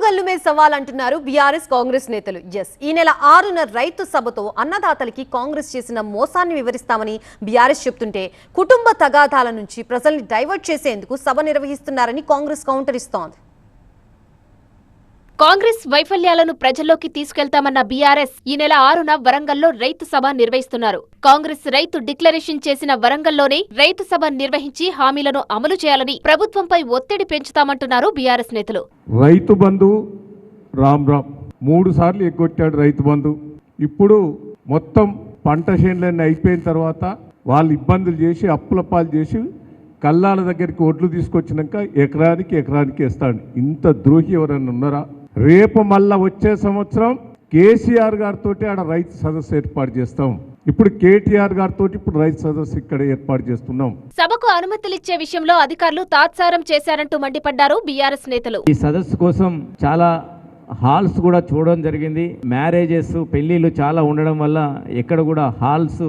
ఓరుగల్లు మే సవాల్ అంటున్నారు బీఆర్ఎస్ కాంగ్రెస్ నేతలు. ఈ నెల 6న రైతు సభతో అన్నదాతలకి కాంగ్రెస్ చేసిన మోసాన్ని వివరిస్తామని బీఆర్ఎస్ చెప్తుంటే, కుటుంబ తగాదాల నుంచి ప్రజల్ని డైవర్ట్ చేసేందుకు సభ నిర్వహిస్తున్నారని కాంగ్రెస్ కౌంటర్ ఇస్తోంది. కాంగ్రెస్ వైఫల్యాలను ప్రజల్లోకి తీసుకెళ్తామన్న బీఆర్ఎస్ ఈ నెల 6న వరంగల్లో రైతు సభ నిర్వహిస్తున్నారు. కాంగ్రెస్ రైతు డిక్లరేషన్ చేసిన వరంగల్లోనే రైతు సభ నిర్వహించి హామీలను అమలు చేయాలని ప్రభుత్వంపై ఒత్తిడి పెంచుతామంటున్నారు బీఆర్ఎస్ నేతలు. రైతు బంధు రామ్ 3 సార్లు ఎగ్గొట్టాడు రైతు బంధు. ఇప్పుడు మొత్తం పంట చేనులన్నీ అయిపోయిన తర్వాత వాళ్ళు ఇబ్బందులు చేసి అప్పులపాలు చేసి కల్లాల దగ్గరికి ఒడ్లు తీసుకొచ్చినాక ఎకరానికి వేస్తాడు. ఇంత ద్రోహి ఎవరన్నా ఉన్నారా? రేపు మళ్ళా వచ్చే సంవత్సరం కేసీఆర్ గారితో ఆడ రైతు సదస్సు ఏర్పాటు చేస్తాం. ఇప్పుడు కేటీఆర్ గారితో ఇప్పుడు రైతు సదస్సు ఇక్కడ ఏర్పాటు చేస్తున్నాం. సభకు అనుమతులిచ్చే విషయంలో అధికారులు తాత్సారం చేశారంటూ మండిపడ్డారు బీఆర్ఎస్ నేతలు. ఈ సదస్సు కోసం చాలా హాల్స్ కూడా చూడడం జరిగింది. మ్యారేజెస్ పెళ్లిళ్ళు చాలా ఉండడం వల్ల ఎక్కడ కూడా హాల్స్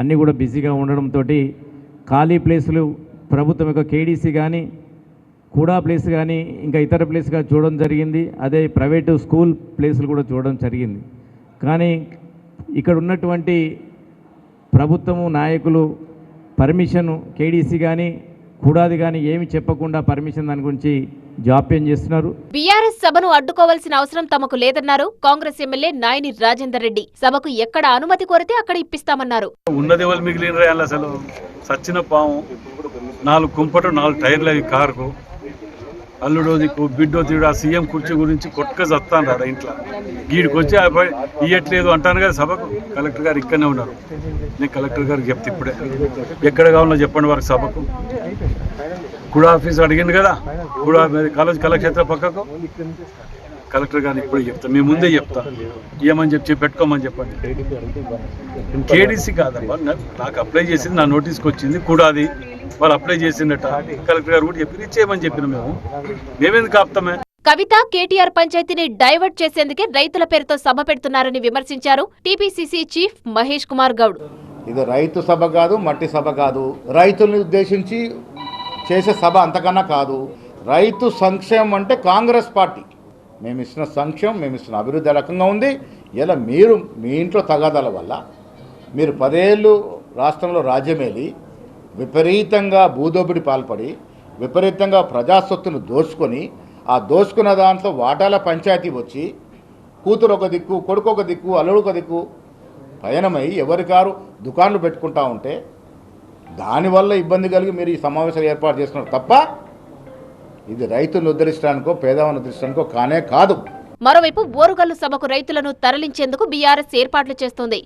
అన్నీ కూడా బిజీగా ఉండడంతో ఖాళీ ప్లేసులు ప్రభుత్వం యొక్క కేడీసీ కానీ కూడా ప్లేస్ కానీ ఇంకా ఇతర ప్లేస్గా చూడడం జరిగింది. అదే ప్రైవేటు స్కూల్ ప్లేసులు కూడా చూడడం జరిగింది. కానీ ఇక్కడ ఉన్నటువంటి ప్రభుత్వము నాయకులు పర్మిషన్ కేడీసీ కానీ కూడాది కానీ ఏమి చెప్పకుండా పర్మిషన్ దాని గురించి జాప్యం చేస్తున్నారు. బీఆర్ఎస్ సభను అడ్డుకోవాల్సిన అవసరం తమకు లేదన్నారు కాంగ్రెస్ ఎమ్మెల్యే నాయని రాజేందర్ రెడ్డి. సభకు ఎక్కడ అనుమతి కోరితే అక్కడ ఇప్పిస్తామన్నారు. ఉన్నది వాళ్ళు మిగిలిన అసలు సచ్చిన పాము 4 కుంపటు 4 టైర్లు అవి కారుకు అల్లుడో దిక్కు బిడ్డో తీడు ఆ సీఎం కుర్చీ గురించి కొట్టుక చస్తాను రాడ ఇంట్లో గీడికి వచ్చి ఇయ్యట్లేదు అంటాను కదా సభకు. కలెక్టర్ గారు ఇక్కడనే ఉన్నారు. నేను కలెక్టర్ గారికి చెప్తే ఇప్పుడే ఎక్కడ కావాలో చెప్పండి వారికి సభకు. కూడా ఆఫీస్ అడిగింది కదా, కూడా కాలేజ్ కళాక్షేత్ర పక్కకు కలెక్టర్ గారిని ఇప్పుడు చెప్తా, మీ ముందే చెప్తా, ఏమని చెప్పి పెట్టుకోమని చెప్పండి. కేడీసీ కాదమ్మా, నాకు అప్లై చేసింది, నా నోటీస్కి వచ్చింది కూడాది, వాళ్ళు అప్లై చేసిందట. కలెక్టర్ గారు కూడా చెప్పి ఇచ్చేయమని చెప్పిన మేమెందుకు ఆపుతామే. కవిత కేటీఆర్ పంచాయతీని డైవర్ట్ చేసేందుకే రైతుల పేరుతో సభ పెడుతున్నారని విమర్శించారు టీపీసీసీ చీఫ్ మహేష్ కుమార్ గౌడ్. ఇది రైతు సభ కాదు, మట్టి సభ కాదు, రైతుల్ని ఉద్దేశించి చేసే సభ అంతకన్నా కాదు. రైతు సంక్షేమం అంటే కాంగ్రెస్ పార్టీ మేము ఇచ్చిన సంక్షేమం, మేము ఇచ్చిన అభివృద్ధి రకంగా ఉంది. ఇలా మీరు మీ ఇంట్లో తగాదాల వల్ల మీరు 10 ఏళ్ళు రాష్ట్రంలో రాజ్యమేలి విపరీతంగా భూదోపిడి పాల్పడి విపరీతంగా ప్రజాస్వత్తును దోచుకొని ఆ దోచుకున్న దాంట్లో వాటాల పంచాయతీ వచ్చి కూతురు ఒక దిక్కు, కొడుకు ఒక దిక్కు, అల్లుడు ఒక దిక్కు పయనమై ఎవరికారు దుకాన్లు పెట్టుకుంటా ఉంటే దానివల్ల ఇబ్బంది కలిగి మీరు ఈ సమావేశాలు ఏర్పాటు చేస్తున్నారు తప్ప ఇది రైతులను ఉద్ధరించడానికో పేదవాళ్ళను ఉద్ధరించడానికో కానే కాదు. మరోవైపు ఓరుగల్లు సభకు రైతులను తరలించేందుకు బీఆర్ఎస్ ఏర్పాట్లు చేస్తోంది.